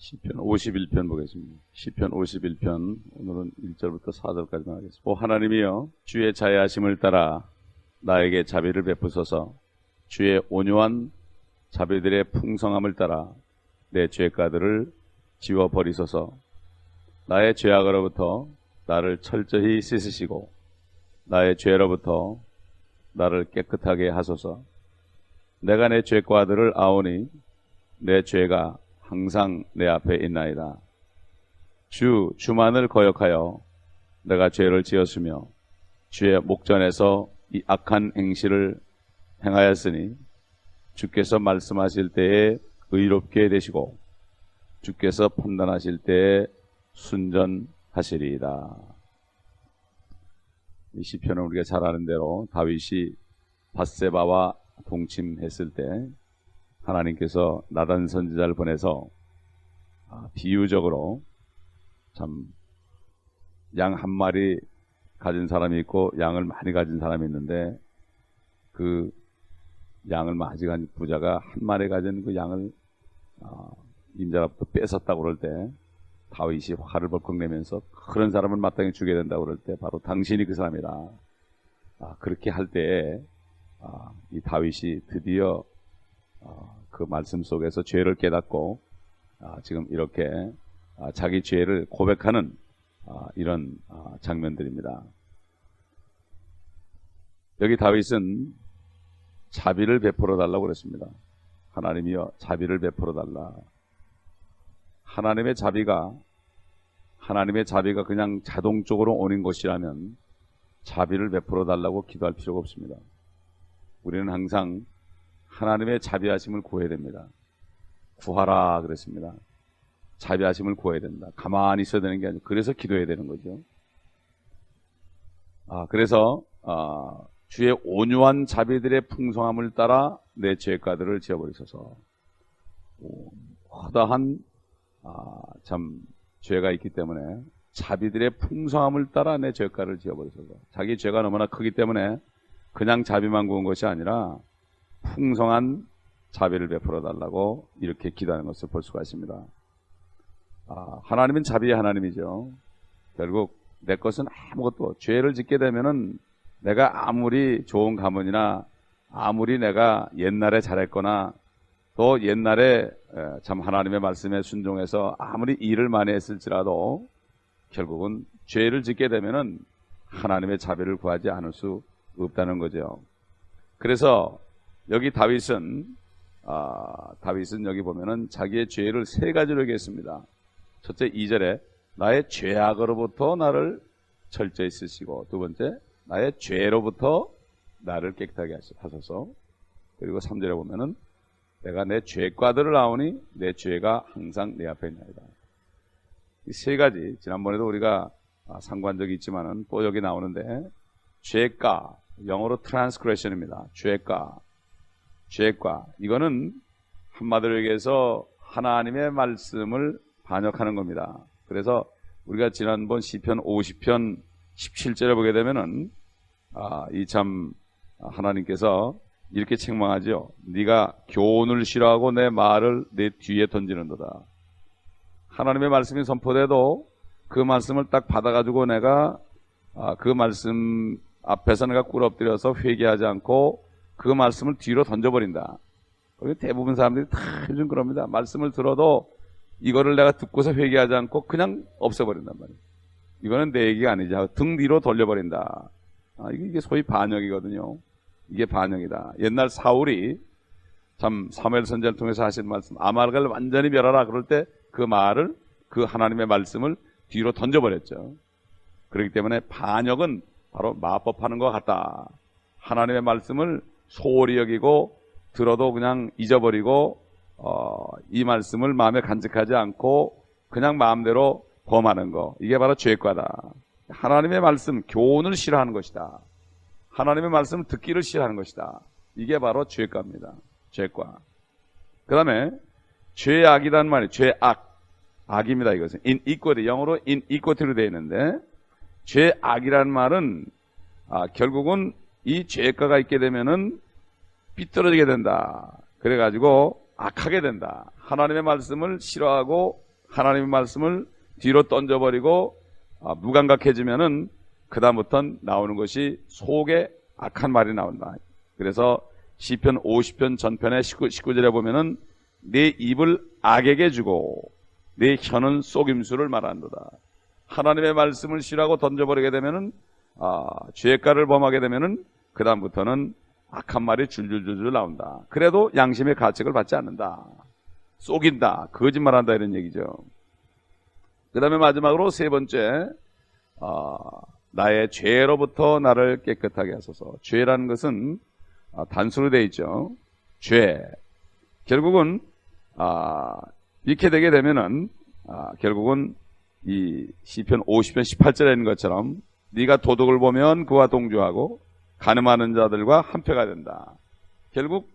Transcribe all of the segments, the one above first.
시편 51편 보겠습니다. 시편 51편 오늘은 1절부터 4절까지만 하겠습니다. 오 하나님이여 주의 자애하심을 따라 나에게 자비를 베푸소서. 주의 온유한 자비들의 풍성함을 따라 내 죄가들을 지워버리소서. 나의 죄악으로부터 나를 철저히 씻으시고 나의 죄로부터 나를 깨끗하게 하소서. 내가 내 죄과들을 아오니 내 죄가 항상 내 앞에 있나이다. 주만을 거역하여 내가 죄를 지었으며 주의 목전에서 이 악한 행실을 행하였으니 주께서 말씀하실 때에 의롭게 되시고 주께서 판단하실 때에 순전하시리이다. 이 시편은 우리가 잘 아는 대로 다윗이 밧세바와 동침했을 때 하나님께서 나단 선지자를 보내서 비유적으로 참 양 한 마리 가진 사람이 있고 양을 많이 가진 사람이 있는데 그 양을 많이 가진 부자가 한 마리 가진 그 양을 임자로부터 뺏었다고 그럴 때 다윗이 화를 벌컥 내면서 그런 사람을 마땅히 죽여야 된다고 그럴 때 바로 당신이 그 사람이다. 그렇게 할 때에 이 다윗이 드디어 그 말씀 속에서 죄를 깨닫고 지금 이렇게 자기 죄를 고백하는 이런 장면들입니다. 여기 다윗은 자비를 베풀어 달라고 그랬습니다. 하나님이여 자비를 베풀어 달라. 하나님의 자비가 그냥 자동적으로 오는 것이라면 자비를 베풀어 달라고 기도할 필요가 없습니다. 우리는 항상 하나님의 자비하심을 구해야 됩니다. 구하라 그랬습니다. 자비하심을 구해야 된다. 가만히 있어야 되는 게 아니고 그래서 기도해야 되는 거죠. 그래서 주의 온유한 자비들의 풍성함을 따라 내 죄가들을 지어버리소서. 허다한 참 죄가 있기 때문에 자비들의 풍성함을 따라 내 죄가를 지어버리소서. 자기 죄가 너무나 크기 때문에 그냥 자비만 구한 것이 아니라 풍성한 자비를 베풀어 달라고 이렇게 기도하는 것을 볼 수가 있습니다. 하나님은 자비의 하나님이죠. 결국 내 것은 아무것도 죄를 짓게 되면은 내가 아무리 좋은 가문이나 아무리 내가 옛날에 잘했거나 또 옛날에 참 하나님의 말씀에 순종해서 아무리 일을 많이 했을지라도 결국은 죄를 짓게 되면은 하나님의 자비를 구하지 않을 수 없다는 거죠. 그래서 여기 다윗은 여기 보면은 자기의 죄를 세 가지로 얘기했습니다. 첫째 2절에 나의 죄악으로부터 나를 철저히 쓰시고, 두 번째 나의 죄로부터 나를 깨끗하게 하소서. 그리고 3절에 보면은 내가 내 죄과들을 아오니 내 죄가 항상 내 앞에 있나이다. 이 세 가지 지난번에도 우리가 상관적이 있지만은 또 여기 나오는데 죄가, 영어로 transgression입니다. 죄가 이거는 한마디로 얘기해서 하나님의 말씀을 반역하는 겁니다. 그래서 우리가 지난번 시편 50편 17절에 보게 되면은 이 참 하나님께서 이렇게 책망하죠. 네가 교훈을 싫어하고 내 말을 내 뒤에 던지는도다. 하나님의 말씀이 선포돼도 그 말씀을 딱 받아가지고 내가 그 말씀 앞에서 내가 꿇어엎드려서 회개하지 않고 그 말씀을 뒤로 던져버린다. 대부분 사람들이 다 요즘 그럽니다. 말씀을 들어도 이거를 내가 듣고서 회개하지 않고 그냥 없애버린단 말이에요. 이거는 내 얘기가 아니지. 등 뒤로 돌려버린다. 이게 소위 반역이거든요. 이게 반역이다. 옛날 사울이 참 사무엘 선지자를 통해서 하신 말씀, 아말렉을 완전히 멸하라 그럴 때 그 말을, 그 하나님의 말씀을 뒤로 던져버렸죠. 그렇기 때문에 반역은 바로 마법하는 것 같다. 하나님의 말씀을 소홀히 여기고 들어도 그냥 잊어버리고 이 말씀을 마음에 간직하지 않고 그냥 마음대로 범하는 거, 이게 바로 죄과다. 하나님의 말씀, 교훈을 싫어하는 것이다. 하나님의 말씀을 듣기를 싫어하는 것이다. 이게 바로 죄과입니다. 죄과. 그 다음에 죄악이란 말이 악입니다. 이것은 inequity, 영어로 inequity로 되어 있는데 죄악이란 말은 결국은 이 죄과가 있게 되면은 삐뚤어지게 된다. 그래가지고 악하게 된다. 하나님의 말씀을 싫어하고 하나님의 말씀을 뒤로 던져버리고 무감각해지면은 그 다음부터는 나오는 것이 속에 악한 말이 나온다. 그래서 시편 50편 전편의 19절에 보면은 내 입을 악에게 주고 내 혀는 속임수를 말한도다. 하나님의 말씀을 싫어하고 던져버리게 되면은 죄가를 범하게 되면은 그 다음부터는 악한 말이 줄줄줄줄 나온다. 그래도 양심의 가책을 받지 않는다. 속인다, 거짓말한다, 이런 얘기죠. 그 다음에 마지막으로 세 번째, 나의 죄로부터 나를 깨끗하게 하소서. 죄라는 것은 단수로 되어 있죠. 죄. 결국은 이렇게 되게 되면은 결국은 이 시편 50편 18절에 있는 것처럼 네가 도둑을 보면 그와 동조하고 가늠하는 자들과 한패가 된다. 결국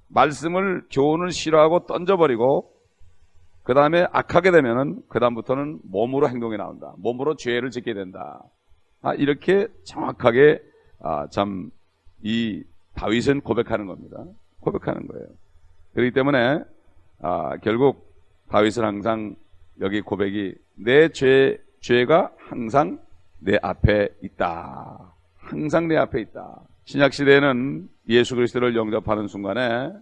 말씀을, 교훈을 싫어하고 던져버리고 그 다음에 악하게 되면은 그 다음부터는 몸으로 행동이 나온다. 몸으로 죄를 짓게 된다. 이렇게 정확하게 참 이 다윗은 고백하는 겁니다. 고백하는 거예요. 그렇기 때문에 결국 다윗은 항상 여기 고백이 내 죄가 항상 내 앞에 있다. 항상 내 앞에 있다. 신약시대에는 예수 그리스도를 영접하는 순간에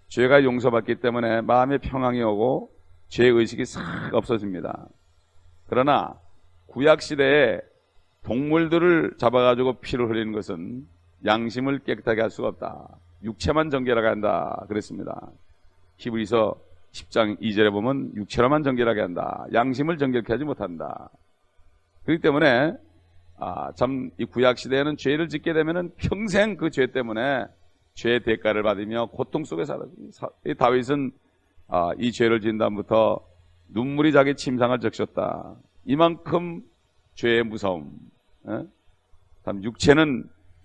죄가 용서받기 때문에 마음에 평안이 오고 죄의식이 싹 없어집니다. 그러나 구약시대에 동물들을 잡아가지고 피를 흘리는 것은 양심을 깨끗하게 할 수가 없다. 육체만 정결하게 한다 그랬습니다. 히브리서 10장 2절에 보면 육체로만 정결하게 한다. 양심을 정결케 하지 못한다. 그렇기 때문에 참 이 구약시대에는 죄를 짓게 되면 평생 그 죄 때문에 죄의 대가를 받으며 고통 속에 살았습니다. 다윗은 이 죄를 지은 다음부터 눈물이 자기 침상을 적셨다. 이만큼 죄의 무서움. 참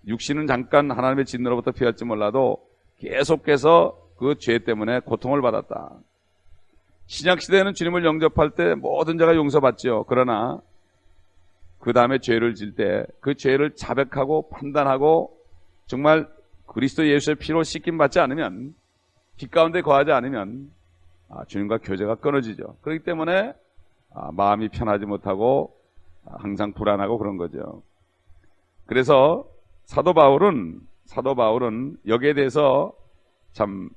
육신은 잠깐 하나님의 진노로부터 피할지 몰라도 계속해서 그 죄 때문에 고통을 받았다. 신약시대에는 주님을 영접할 때 모든 죄가 용서받죠. 그러나 그 다음에 죄를 질 때 그 죄를 자백하고 판단하고 정말 그리스도 예수의 피로 씻김받지 않으면, 빛 가운데 거하지 않으면 주님과 교제가 끊어지죠. 그렇기 때문에 마음이 편하지 못하고 항상 불안하고 그런 거죠. 그래서 사도 바울은 여기에 대해서 참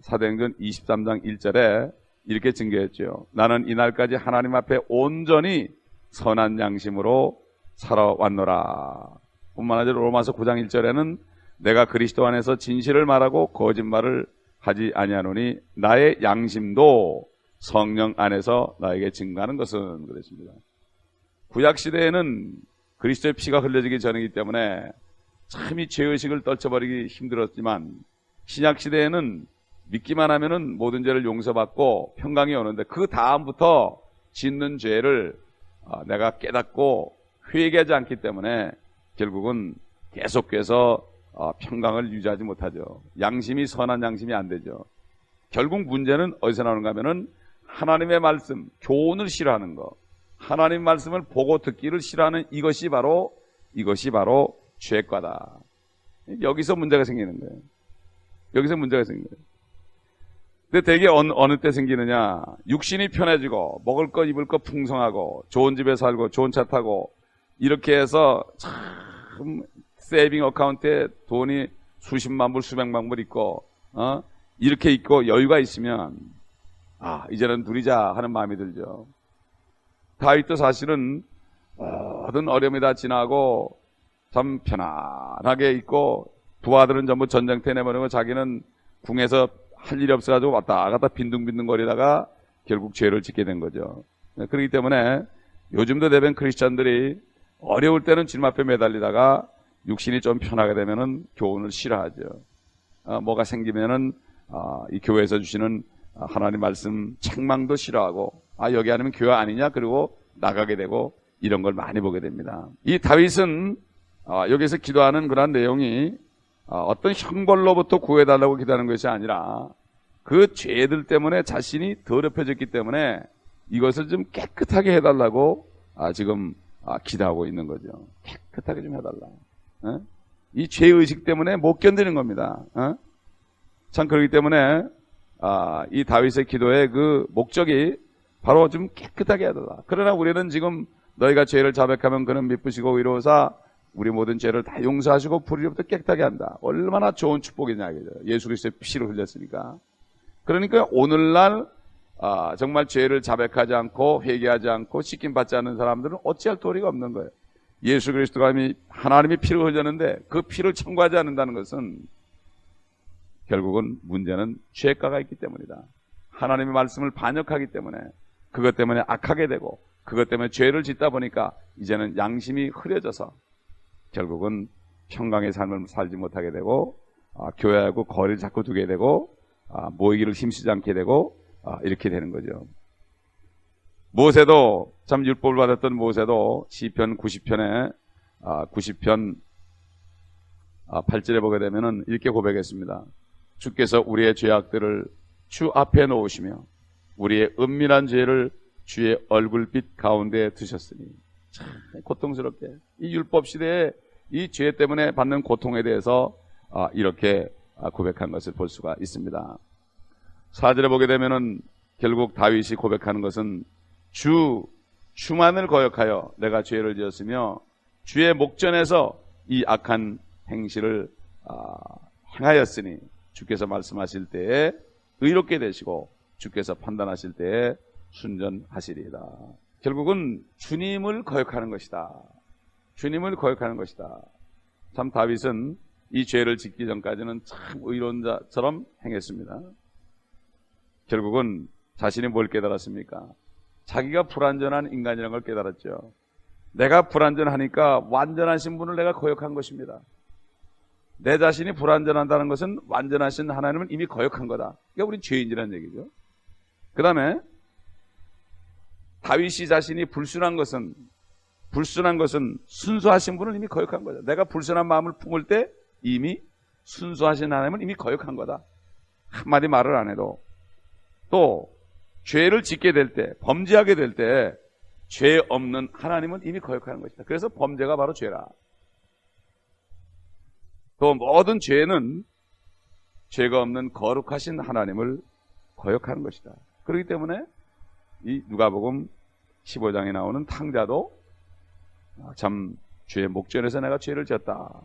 사도행전 23장 1절에 이렇게 증거했죠. 나는 이날까지 하나님 앞에 온전히 선한 양심으로 살아왔노라. 뿐만 아니라 로마서 9장 1절에는 내가 그리스도 안에서 진실을 말하고 거짓말을 하지 아니하노니 나의 양심도 성령 안에서 나에게 증거하는 것은 그랬습니다. 구약시대에는 그리스도의 피가 흘려지기 전이기 때문에 참 이 죄의식을 떨쳐버리기 힘들었지만 신약시대에는 믿기만 하면은 모든 죄를 용서받고 평강이 오는데 그 다음부터 짓는 죄를 내가 깨닫고 회개하지 않기 때문에 결국은 계속해서 평강을 유지하지 못하죠. 양심이 선한 양심이 안 되죠. 결국 문제는 어디서 나오는가 하면은 하나님의 말씀, 교훈을 싫어하는 거, 하나님 말씀을 보고 듣기를 싫어하는 이것이 바로 죄과다. 여기서 문제가 생기는 거예요. 여기서 문제가 생기는 거예요. 근데 대개 어느 때 생기느냐? 육신이 편해지고 먹을 것 입을 것 풍성하고 좋은 집에 살고 좋은 차 타고 이렇게 해서 참 세이빙 어카운트에 돈이 수십만 불 수백만 불 있고 이렇게 있고 여유가 있으면 이제는 누리자 하는 마음이 들죠. 다윗도 사실은 모든 어려움이 다 지나고 참 편안하게 있고 부하들은 전부 전쟁터에 내버리고 자기는 궁에서 할 일이 없어가지고 왔다 갔다 빈둥빈둥 거리다가 결국 죄를 짓게 된 거죠. 그렇기 때문에 요즘도 대부분 크리스찬들이 어려울 때는 주님 앞에 매달리다가 육신이 좀 편하게 되면은 교훈을 싫어하죠. 뭐가 생기면은 이 교회에서 주시는 하나님 말씀 책망도 싫어하고 여기 아니면 교회 아니냐 그리고 나가게 되고 이런 걸 많이 보게 됩니다. 이 다윗은 여기서 기도하는 그런 내용이 어떤 형벌로부터 구해달라고 기도하는 것이 아니라 그 죄들 때문에 자신이 더럽혀졌기 때문에 이것을 좀 깨끗하게 해달라고 지금 기도하고 있는 거죠. 깨끗하게 좀 해달라. 이 죄의식 때문에 못 견디는 겁니다. 참 그렇기 때문에 이 다윗의 기도의 그 목적이 바로 좀 깨끗하게 하더라. 그러나 우리는 지금 너희가 죄를 자백하면 그는 미쁘시고 의로우사 우리 모든 죄를 다 용서하시고 불의로부터 깨끗하게 한다. 얼마나 좋은 축복이냐 이거죠. 예수 그리스도의 피를 흘렸으니까. 그러니까 오늘날 정말 죄를 자백하지 않고 회개하지 않고 씻김 받지 않는 사람들은 어찌할 도리가 없는 거예요. 예수 그리스도가 하나님이 피를 흘렸는데 그 피를 청구하지 않는다는 것은 결국은 문제는 죄가가 있기 때문이다. 하나님의 말씀을 반역하기 때문에 그것 때문에 악하게 되고 그것 때문에 죄를 짓다 보니까 이제는 양심이 흐려져서 결국은 평강의 삶을 살지 못하게 되고 교회하고 거리를 자꾸 두게 되고 모이기를 힘쓰지 않게 되고 이렇게 되는 거죠. 모세도 참 율법을 받았던 모세도 시편 90편에 90편 8절에 보게 되면은 이렇게 고백했습니다. 주께서 우리의 죄악들을 주 앞에 놓으시며 우리의 은밀한 죄를 주의 얼굴빛 가운데 두셨으니 참 고통스럽게 이 율법 시대에 이 죄 때문에 받는 고통에 대해서 이렇게 고백한 것을 볼 수가 있습니다. 4절에 보게 되면은 결국 다윗이 고백하는 것은 주만을 거역하여 내가 죄를 지었으며 주의 목전에서 이 악한 행실을 행하였으니 주께서 말씀하실 때에 의롭게 되시고 주께서 판단하실 때에 순전하시리이다. 결국은 주님을 거역하는 것이다. 주님을 거역하는 것이다. 참 다윗은 이 죄를 짓기 전까지는 참 의로운 자처럼 행했습니다. 결국은 자신이 뭘 깨달았습니까? 자기가 불완전한 인간이라는 걸 깨달았죠. 내가 불완전하니까 완전하신 분을 내가 거역한 것입니다. 내 자신이 불완전하다는 것은 완전하신 하나님은 이미 거역한 거다. 그러니까 우리 죄인이라는 얘기죠. 그 다음에 다윗이 자신이 불순한 것은 순수하신 분을 이미 거역한 거죠. 내가 불순한 마음을 품을 때 이미 순수하신 하나님은 이미 거역한 거다. 한마디 말을 안 해도. 또 죄를 짓게 될 때, 범죄하게 될 때 죄 없는 하나님은 이미 거역하는 것이다. 그래서 범죄가 바로 죄라. 또 모든 죄는 죄가 없는 거룩하신 하나님을 거역하는 것이다. 그렇기 때문에 이 누가복음 15장에 나오는 탕자도 참 죄의 목전에서 내가 죄를 졌다.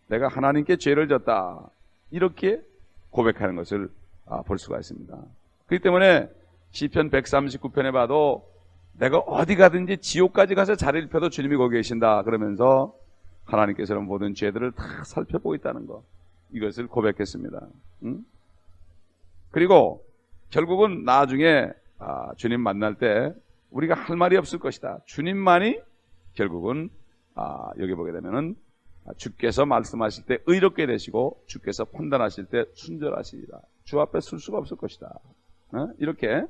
내가 하나님께 죄를 졌다. 이렇게 고백하는 것을 볼 수가 있습니다. 그렇기 때문에 시편 139편에 봐도 내가 어디 가든지 지옥까지 가서 자리를 펴도 주님이 거기 계신다. 그러면서 하나님께서는 모든 죄들을 다 살펴보고 있다는 것. 이것을 고백했습니다. 그리고 결국은 나중에 주님 만날 때 우리가 할 말이 없을 것이다. 주님만이 결국은 여기 보게 되면은 주께서 말씀하실 때 의롭게 되시고 주께서 판단하실 때 순절하시리라. 주 앞에 설 수가 없을 것이다. 이렇게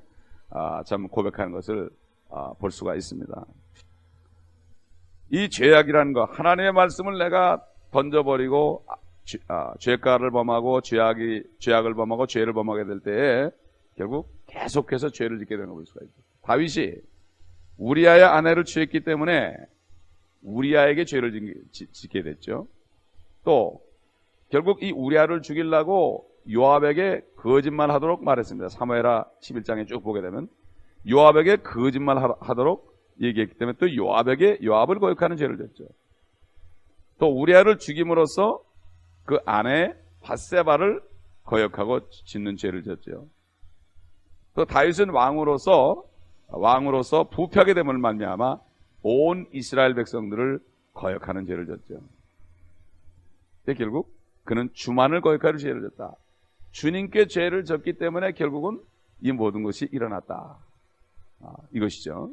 참 고백하는 것을 볼 수가 있습니다. 이 죄악이라는 것, 하나님의 말씀을 내가 던져버리고 죄가를 범하고 죄악을 범하고 죄를 범하게 될 때에 결국 계속해서 죄를 짓게 되는 걸 볼 수가 있죠. 다윗이 우리아의 아내를 취했기 때문에 우리아에게 죄를 짓게 됐죠. 또 결국 이 우리아를 죽이려고 요압에게 거짓말하도록 말했습니다. 사무엘하 11장에 쭉 보게 되면 요압에게 거짓말하도록 얘기했기 때문에 또 요압을 거역하는 죄를 졌죠. 또 우리아를 죽임으로써 그 아내 밧세바를 거역하고 짓는 죄를 졌죠. 또 다윗은 왕으로서 부패하게 됨을 말미암아 온 이스라엘 백성들을 거역하는 죄를 졌죠. 결국 그는 주만을 거역하는 죄를 졌다. 주님께 죄를 졌기 때문에 결국은 이 모든 것이 일어났다. 이것이죠.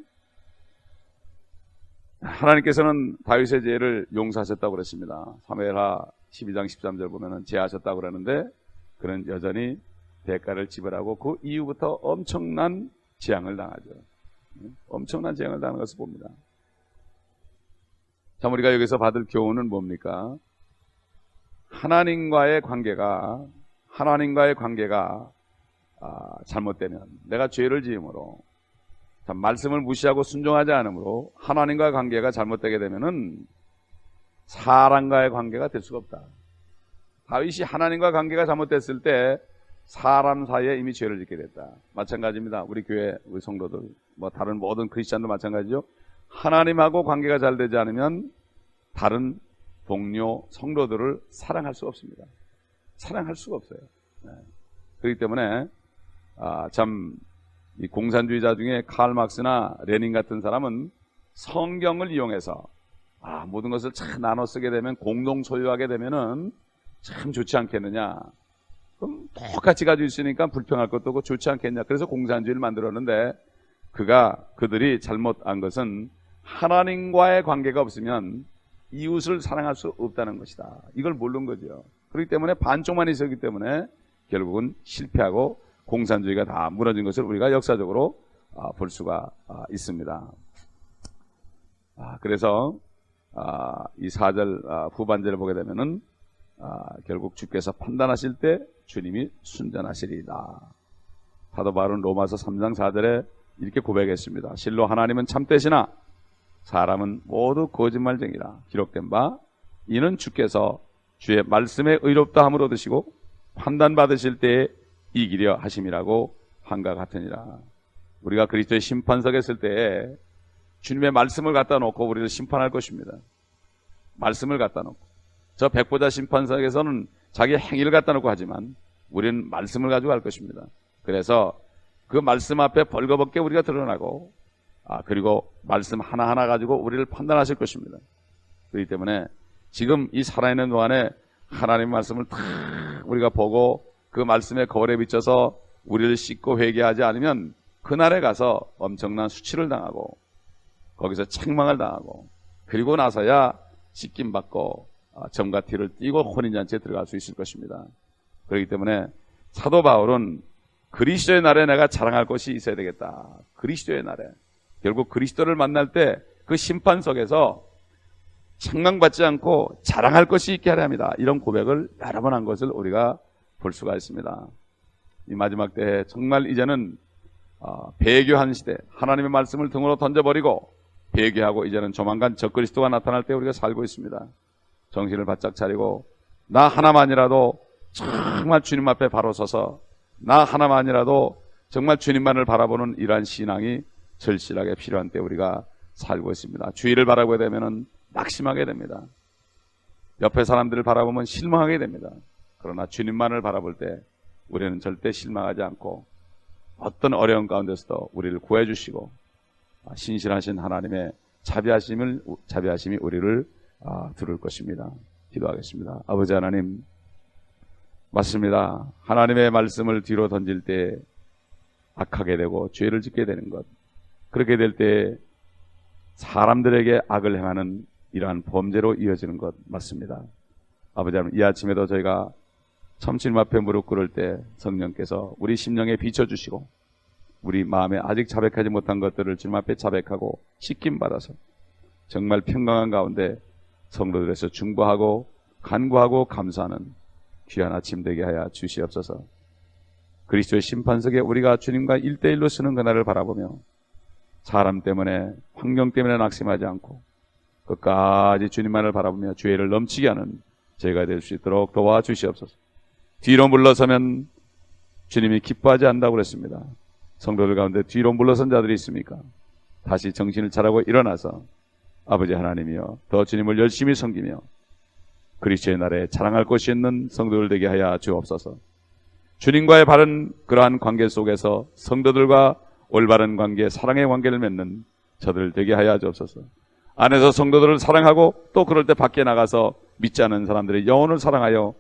하나님께서는 다윗의 죄를 용서하셨다고 그랬습니다. 사무엘하 12장 13절 보면은 제하셨다고 그러는데 그는 여전히 대가를 지불하고 그 이후부터 엄청난 재앙을 당하죠. 엄청난 재앙을 당하는 것을 봅니다. 참 우리가 여기서 받을 교훈은 뭡니까? 하나님과의 관계가 잘못되면 내가 죄를 지음으로 참 말씀을 무시하고 순종하지 않으므로 하나님과의 관계가 잘못되게 되면은 사람과의 관계가 될 수가 없다. 다윗이 하나님과 관계가 잘못됐을 때 사람 사이에 이미 죄를 짓게 됐다. 마찬가지입니다. 우리 교회 우리 성도들 뭐 다른 모든 크리스찬도 마찬가지죠. 하나님하고 관계가 잘 되지 않으면 다른 동료 성도들을 사랑할 수가 없습니다. 사랑할 수가 없어요. 네. 그렇기 때문에 참 이 공산주의자 중에 칼 막스나 레닌 같은 사람은 성경을 이용해서 모든 것을 참 나눠 쓰게 되면 공동 소유하게 되면은 참 좋지 않겠느냐. 그럼 똑같이 가지고 있으니까 불평할 것도 없고 좋지 않겠냐. 그래서 공산주의를 만들었는데 그들이 잘못한 것은 하나님과의 관계가 없으면 이웃을 사랑할 수 없다는 것이다. 이걸 모르는 거죠. 그렇기 때문에 반쪽만 있었기 때문에 결국은 실패하고 공산주의가 다 무너진 것을 우리가 역사적으로 볼 수가 있습니다. 그래서 이 4절 후반절을 보게 되면은 결국 주께서 판단하실 때 주님이 순전하시리이다. 사도 바울은 로마서 3장 4절에 이렇게 고백했습니다. 실로 하나님은 참되시나 사람은 모두 거짓말쟁이라 기록된 바 이는 주께서 주의 말씀에 의롭다 함을 얻으시고 판단받으실 때에 이기려 하심이라고 한과 같으니라. 우리가 그리스도의 심판석에 있을 때에 주님의 말씀을 갖다 놓고 우리를 심판할 것입니다. 말씀을 갖다 놓고. 저 백보자 심판석에서는 자기 행위를 갖다 놓고 하지만 우리는 말씀을 가지고 할 것입니다. 그래서 그 말씀 앞에 벌거벗게 우리가 드러나고 그리고 말씀 하나하나 가지고 우리를 판단하실 것입니다. 그렇기 때문에 지금 이 살아있는 동안에 하나님의 말씀을 다 우리가 보고 그 말씀의 거울에 비춰서 우리를 씻고 회개하지 않으면 그날에 가서 엄청난 수치를 당하고 거기서 책망을 당하고 그리고 나서야 씻김받고 점과 티를 띠고 혼인잔치에 들어갈 수 있을 것입니다. 그렇기 때문에 사도 바울은 그리스도의 날에 내가 자랑할 것이 있어야 되겠다. 그리스도의 날에 결국 그리스도를 만날 때 그 심판석에서 책망받지 않고 자랑할 것이 있게 하려 합니다. 이런 고백을 여러 번 한 것을 우리가 볼 수가 있습니다. 이 마지막 때에 정말 이제는 배교한 시대, 하나님의 말씀을 등으로 던져버리고 배교하고 이제는 조만간 적그리스도가 나타날 때 우리가 살고 있습니다. 정신을 바짝 차리고 나 하나만이라도 정말 주님 앞에 바로 서서 나 하나만이라도 정말 주님만을 바라보는 이러한 신앙이 절실하게 필요한 때 우리가 살고 있습니다. 주위를 바라보게 되면 낙심하게 됩니다. 옆에 사람들을 바라보면 실망하게 됩니다. 그러나 주님만을 바라볼 때 우리는 절대 실망하지 않고 어떤 어려운 가운데서도 우리를 구해주시고 신실하신 하나님의 자비하심이 우리를 두를 것입니다. 기도하겠습니다. 아버지 하나님, 맞습니다. 하나님의 말씀을 뒤로 던질 때 악하게 되고 죄를 짓게 되는 것, 그렇게 될 때 사람들에게 악을 행하는 이러한 범죄로 이어지는 것 맞습니다. 아버지 하나님, 이 아침에도 저희가 참 주님 앞에 무릎 꿇을 때 성령께서 우리 심령에 비춰주시고 우리 마음에 아직 자백하지 못한 것들을 주님 앞에 자백하고 씻김 받아서 정말 평강한 가운데 성도들에서 중보하고 간구하고 감사하는 귀한 아침 되게 하여 주시옵소서. 그리스도의 심판석에 우리가 주님과 1대1로 쓰는 그날을 바라보며 사람 때문에 환경 때문에 낙심하지 않고 끝까지 주님만을 바라보며 주의를 넘치게 하는 저희가 될 수 있도록 도와주시옵소서. 뒤로 물러서면 주님이 기뻐하지 않는다고 그랬습니다. 성도들 가운데 뒤로 물러선 자들이 있습니까? 다시 정신을 차리고 일어나서 아버지 하나님이여 더 주님을 열심히 섬기며 그리스도의 날에 자랑할 것이 있는 성도들 되게 하여 주옵소서. 주님과의 바른 그러한 관계 속에서 성도들과 올바른 관계, 사랑의 관계를 맺는 저들 되게 하여 주옵소서. 안에서 성도들을 사랑하고 또 그럴 때 밖에 나가서 믿지 않는 사람들의 영혼을 사랑하여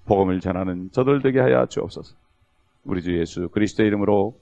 복음을 전하는 저들 되게 하여 주옵소서. 우리 주 예수 그리스도의 이름으로